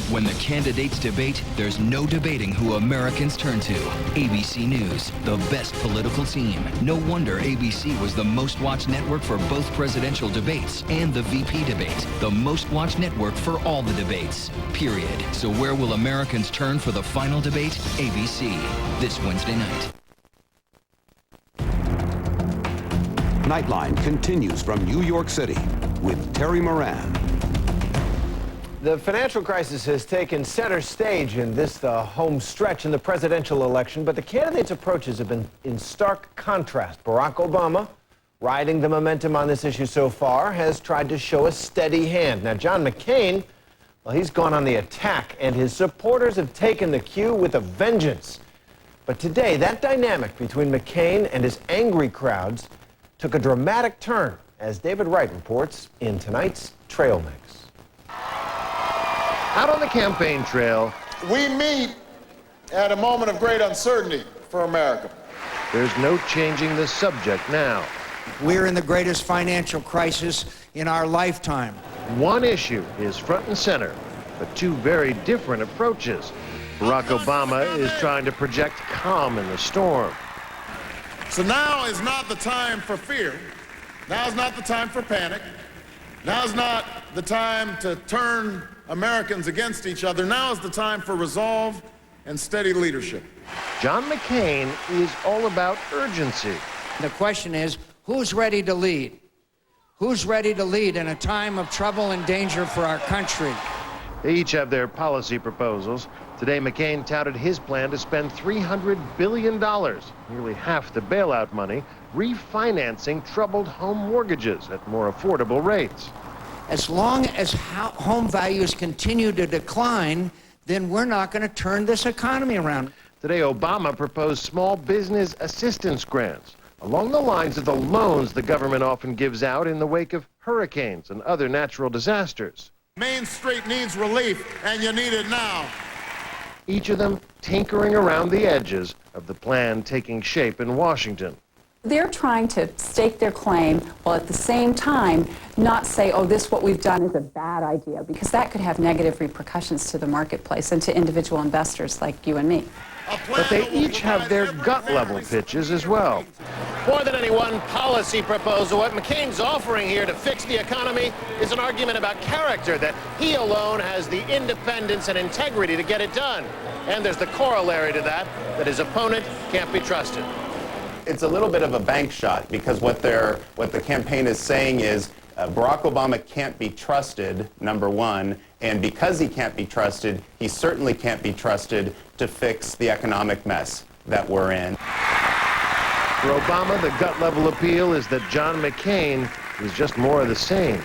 When the candidates debate, there's no debating who Americans turn to. ABC News, the best political team. No wonder ABC was the most watched network for both presidential debates and the VP debate. The most watched network for all the debates, period. So where will Americans turn for the final debate? ABC, this Wednesday night. Nightline continues from New York City with Terry Moran. The financial crisis has taken center stage in this, the home stretch in the presidential election, but the candidates' approaches have been in stark contrast. Barack Obama, riding the momentum on this issue so far, has tried to show a steady hand. Now, John McCain, well, he's gone on the attack, and his supporters have taken the cue with a vengeance. But today, that dynamic between McCain and his angry crowds took a dramatic turn, as David Wright reports in tonight's Trail Mix. Out on the campaign trail, we meet at a moment of great uncertainty for America. There's no changing the subject now. We're in the greatest financial crisis in our lifetime. One issue is front and center, but two very different approaches. Barack Obama is trying to project calm in the storm. So now is not the time for fear. Now is not the time for panic. Now is not the time to turn Americans against each other. Now is the time for resolve and steady leadership. John McCain is all about urgency. The question is, who's ready to lead? Who's ready to lead in a time of trouble and danger for our country? They each have their policy proposals. Today, McCain touted his plan to spend $300 billion, nearly half the bailout money, refinancing troubled home mortgages at more affordable rates. As long as home values continue to decline, then we're not going to turn this economy around. Today, Obama proposed small business assistance grants along the lines of the loans the government often gives out in the wake of hurricanes and other natural disasters. Main Street needs relief, and you need it now. Each of them tinkering around the edges of the plan taking shape in Washington. They're trying to stake their claim while at the same time not say, oh, this what we've done is a bad idea, because that could have negative repercussions to the marketplace and to individual investors like you and me. But they each have their gut-level pitches as well. More than any one policy proposal, what McCain's offering here to fix the economy is an argument about character, that he alone has the independence and integrity to get it done. And there's the corollary to that, that his opponent can't be trusted. It's a little bit of a bank shot, because what the campaign is saying is Barack Obama can't be trusted, number one, and because he can't be trusted, he certainly can't be trusted to fix the economic mess that we're in. For Obama, the gut-level appeal is that John McCain is just more of the same.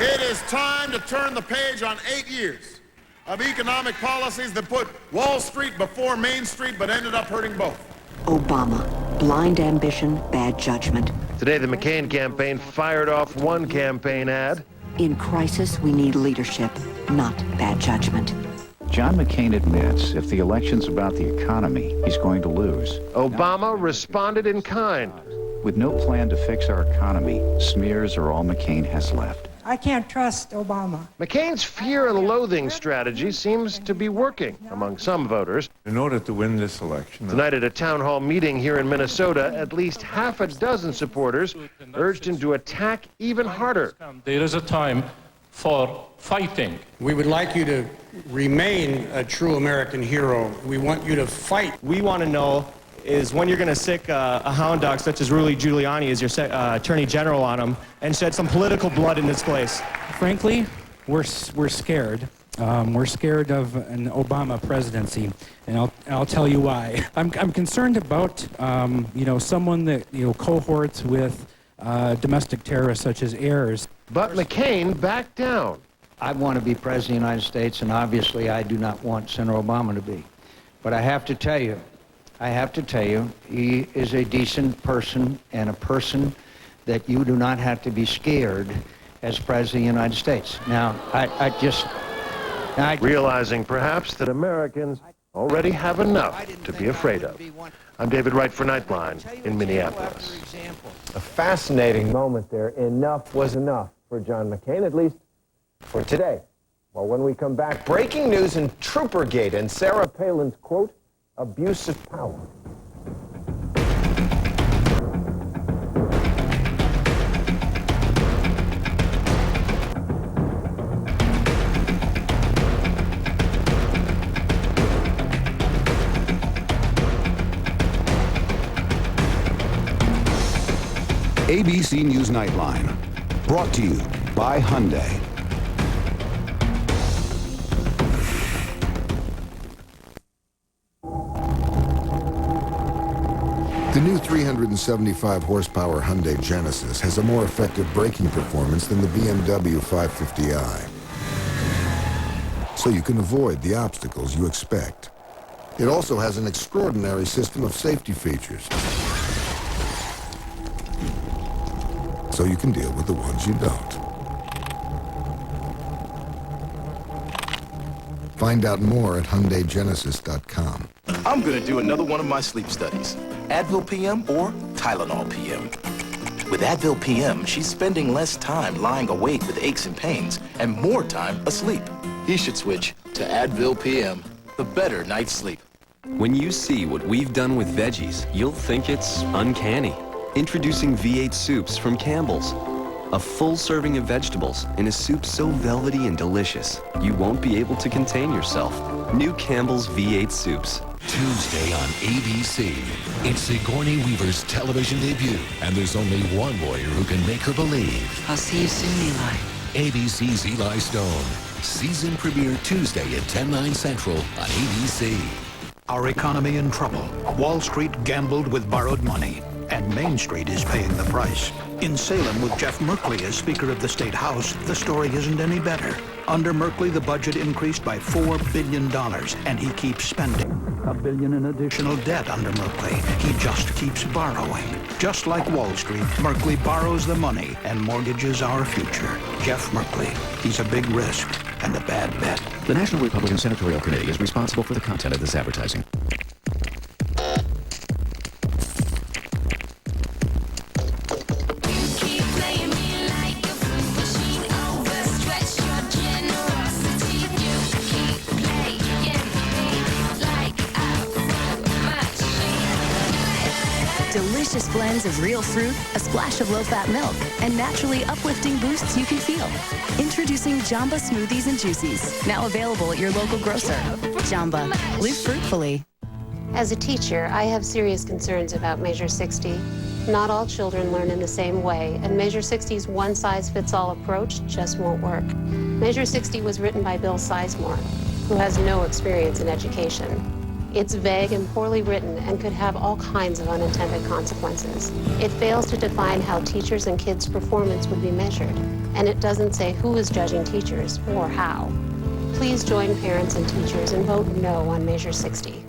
It is time to turn the page on 8 years of economic policies that put Wall Street before Main Street but ended up hurting both. Obama, blind ambition, bad judgment. Today, the McCain campaign fired off one campaign ad. In crisis, we need leadership, not bad judgment. John McCain admits if the election's about the economy, he's going to lose. Obama responded in kind. With no plan to fix our economy, smears are all McCain has left. I can't trust Obama. McCain's fear and loathing strategy seems to be working among some voters. In order to win this election... Tonight at a town hall meeting here in Minnesota, at least half a dozen supporters urged him to attack even harder. There is a time for fighting. We would like you to remain a true American hero. We want you to fight. We want to know is when you're going to stick a hound dog such as Rudy Giuliani as your attorney general on him and shed some political blood in this place. Frankly, we're scared. We're scared of an Obama presidency, and I'll tell you why. I'm concerned about someone that cohorts with domestic terrorists such as heirs. But McCain backed down. I want to be president of the United States, and obviously I do not want Senator Obama to be. But I have to tell you, he is a decent person and a person that you do not have to be scared as President of the United States. Now, realizing perhaps that Americans already have enough to be afraid of. I'm David Wright for Nightline in Minneapolis. A fascinating moment there. Enough was enough for John McCain, at least for today. Well, when we come back, breaking news in Troopergate and Sarah Palin's, quote, abuse of power. ABC News Nightline, brought to you by Hyundai. The new 375 horsepower Hyundai Genesis has a more effective braking performance than the BMW 550i. So you can avoid the obstacles you expect. It also has an extraordinary system of safety features. So you can deal with the ones you don't. Find out more at HyundaiGenesis.com. I'm gonna do another one of my sleep studies. Advil PM or Tylenol PM. With Advil PM, she's spending less time lying awake with aches and pains and more time asleep. He should switch to Advil PM, the better night's sleep. When you see what we've done with veggies, you'll think it's uncanny. Introducing V8 soups from Campbell's. A full serving of vegetables in a soup so velvety and delicious, you won't be able to contain yourself. New Campbell's V8 soups. Tuesday on ABC. It's Sigourney Weaver's television debut, and there's only one lawyer who can make her believe. I'll see you soon, Eli. ABC's Eli Stone. Season premiere Tuesday at 10/9 Central on ABC. Our economy in trouble. Wall Street gambled with borrowed money, and Main Street is paying the price. In Salem, with Jeff Merkley as Speaker of the State House, the story isn't any better. Under Merkley, the budget increased by $4 billion, and he keeps spending. $1 billion in additional debt under Merkley. He just keeps borrowing. Just like Wall Street, Merkley borrows the money and mortgages our future. Jeff Merkley. He's a big risk and a bad bet. The National Republican Senatorial Committee is responsible for the content of this advertising. Delicious blends of real fruit, a splash of low-fat milk, and naturally uplifting boosts you can feel. Introducing Jamba Smoothies and Juicies, now available at your local grocer. Jamba, live fruitfully. As a teacher, I have serious concerns about Measure 60. Not all children learn in the same way, and Measure 60's one-size-fits-all approach just won't work. Measure 60 was written by Bill Sizemore, who has no experience in education. It's vague and poorly written and could have all kinds of unintended consequences. It fails to define how teachers' and kids' performance would be measured, and it doesn't say who is judging teachers or how. Please join parents and teachers and vote no on Measure 60.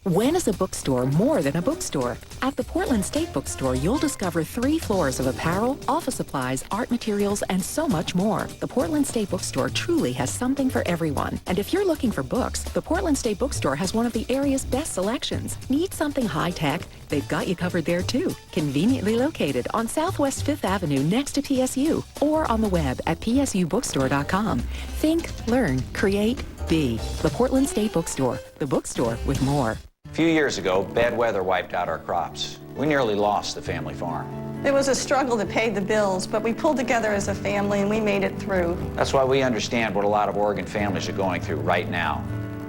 When is a bookstore more than a bookstore? At the Portland State Bookstore, you'll discover 3 floors of apparel, office supplies, art materials, and so much more. The Portland State Bookstore truly has something for everyone. And if you're looking for books, the Portland State Bookstore has one of the area's best selections. Need something high-tech? They've got you covered there, too. Conveniently located on Southwest 5th Avenue next to PSU, or on the web at psubookstore.com. Think, learn, create, be. The Portland State Bookstore, the bookstore with more. A few years ago, bad weather wiped out our crops. We nearly lost the family farm. It was a struggle to pay the bills, but we pulled together as a family and we made it through. That's why we understand what a lot of Oregon families are going through right now.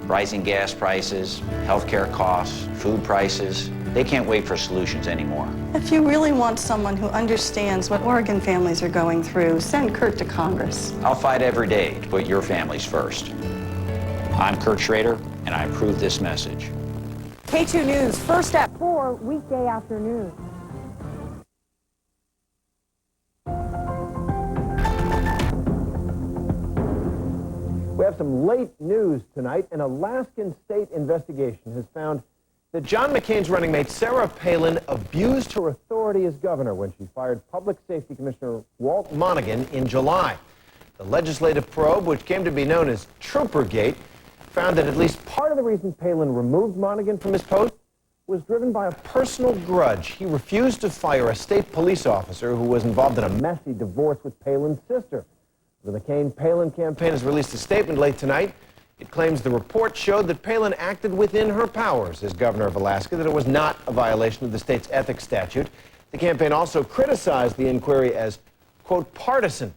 Rising gas prices, healthcare costs, food prices. They can't wait for solutions anymore. If you really want someone who understands what Oregon families are going through, send Kurt to Congress. I'll fight every day to put your families first. I'm Kurt Schrader, and I approve this message. K2 News, first at 4, weekday afternoon. We have some late news tonight. An Alaskan state investigation has found that John McCain's running mate Sarah Palin abused her authority as governor when she fired Public Safety Commissioner Walt Monaghan in July. The legislative probe, which came to be known as Troopergate, found that at least part of the reason Palin removed Monaghan from his post was driven by a personal grudge. He refused to fire a state police officer who was involved in a messy divorce with Palin's sister. The McCain-Palin campaign has released a statement late tonight. It claims the report showed that Palin acted within her powers as governor of Alaska, that it was not a violation of the state's ethics statute. The campaign also criticized the inquiry as, quote, partisan.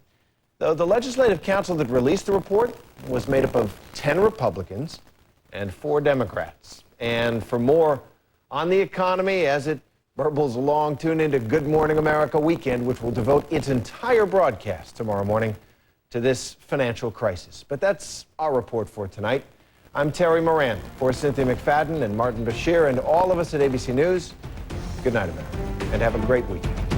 Though the Legislative Council that released the report was made up of 10 Republicans and 4 Democrats. And for more on the economy as it burbles along, tune into Good Morning America Weekend, which will devote its entire broadcast tomorrow morning to this financial crisis. But that's our report for tonight. I'm Terry Moran. For Cynthia McFadden and Martin Bashir and all of us at ABC News, good night, America, and have a great weekend.